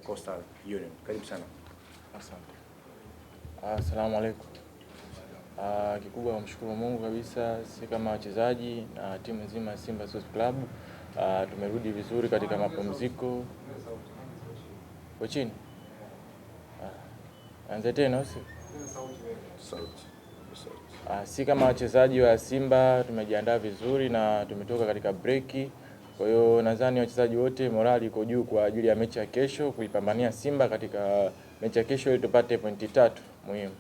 Coastal Union. Karibu sana. Asante. Asalamu alaykum. Kikubwa kumshukuru Mungu kabisa, sisi kama wachezaji na timu nzima ya Simba Sports Club tumerudi vizuri katika mapumziko. Kwa chini. Anza tena usi. Sisi kama wachezaji wa Simba tumejiandaa vizuri na tumetoka katika breaki. Kwa hiyo nadhani wachezaji wote morali iko juu kwa ajili ya mechi ya kesho, kuipambania Simba katika mechi ya kesho ili tupate pointi 3 muhimu.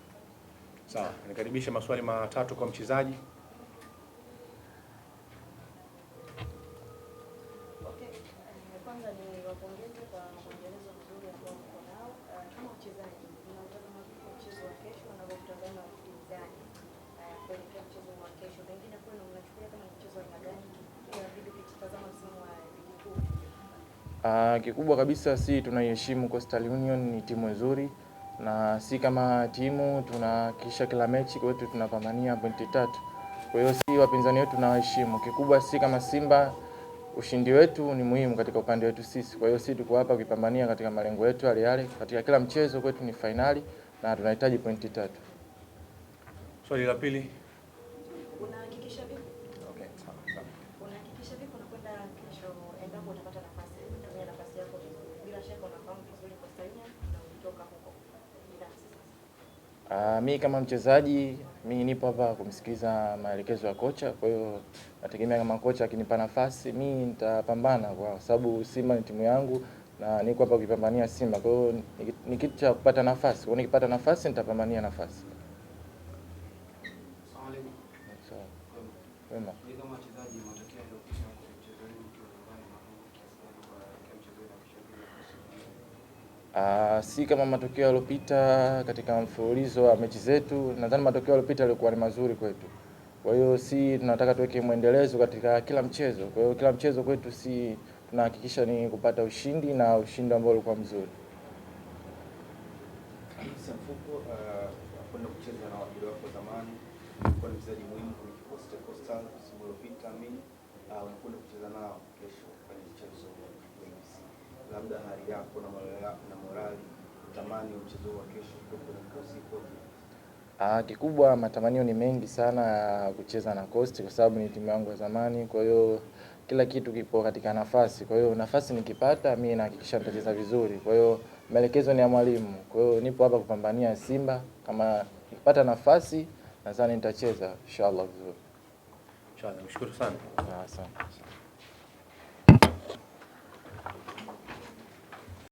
Sawa, nikaribisha maswali matatu kwa mchezaji. Okay, kwanza ni wapongeze kwa mwendelezo mzuri ambao mko nao. Kama wachezaji, mnautazama mchezo wa kesho na mnautazama upinzani kuelekea mchezo wa kesho. Pengine kwenu mnachukulia kama mchezo wa aina gani? Inabidi kutazama msimu wa ligi kuu. Kikubwa kabisa si tunaiheshimu Coastal Union, ni timu nzuri na si kama timu tunahakikisha kila mechi kwetu tunapambania pointi 3. Kwa hiyo si wapinzani wetu tunawaheshimu. Kikubwa si kama Simba, ushindi wetu ni muhimu katika upande wetu sisi. Kwa hiyo sisi tuko hapa kupambania katika malengo yetu yale. Katika kila mchezo kwetu ni finali na tunahitaji pointi 3. Swali la pili. Unahakikisha vipi? Okay, sawa. Unahakikisha vipi unakwenda kesho endapo utapata nafasi, kutumia nafasi yako vizuri? Bila shaka unafahamu vizuri Coastal Union na kutoka huko. Mimi kama mchezaji, mimi nipo hapa kumsikiza maelekezo ya kocha. Kwa hiyo nategemea kama kocha akinipa nafasi, mimi nitapambana kwa sababu Simba ni timu yangu na niko hapa kupambania Simba. Kwa hiyo ni kitu cha kupata nafasi. Kwa hiyo nikipata nafasi nitapambania nafasi. Sawa. Wema. Kama wachezaji matokeo yaliyopita kwa mchezo wenu mkiwa nyumbani na kiasi gani kwa mchezo wenu si kama matokeo yaliyopita katika mfululizo wa mechi zetu, nadhani matokeo yaliyopita yalikuwa ni mazuri kwetu. Kwa hiyo si tunataka tuweke muendelezo katika kila mchezo. Kwa hiyo kila mchezo kwetu si tunahakikisha ni kupata ushindi na ushindi ambao ulikuwa mzuri. Mfuko kwenda kucheza na wapili wako zamani, kwa mchezaji muhimu kwenye kikosi cha Coastal msimu uliopita, mimi unakwenda kucheza nao kesho kwenye mchezo wa KMC. Labda hali yako na morali tamani mchezo wa kesho kwenye kikosi kwa kikubwa matamanio ni mengi sana ya kucheza na Coast kwa sababu ni timu yangu ya zamani. Kwa hiyo kila kitu kipo katika nafasi. Kwa hiyo nafasi nikipata mimi nahakikisha nitacheza vizuri. Kwa hiyo maelekezo ni ya mwalimu. Kwa hiyo nipo hapa kupambania Simba. Kama nikipata nafasi nadhani nitacheza inshallah vizuri. Inshallah. Nashukuru sana. Asante.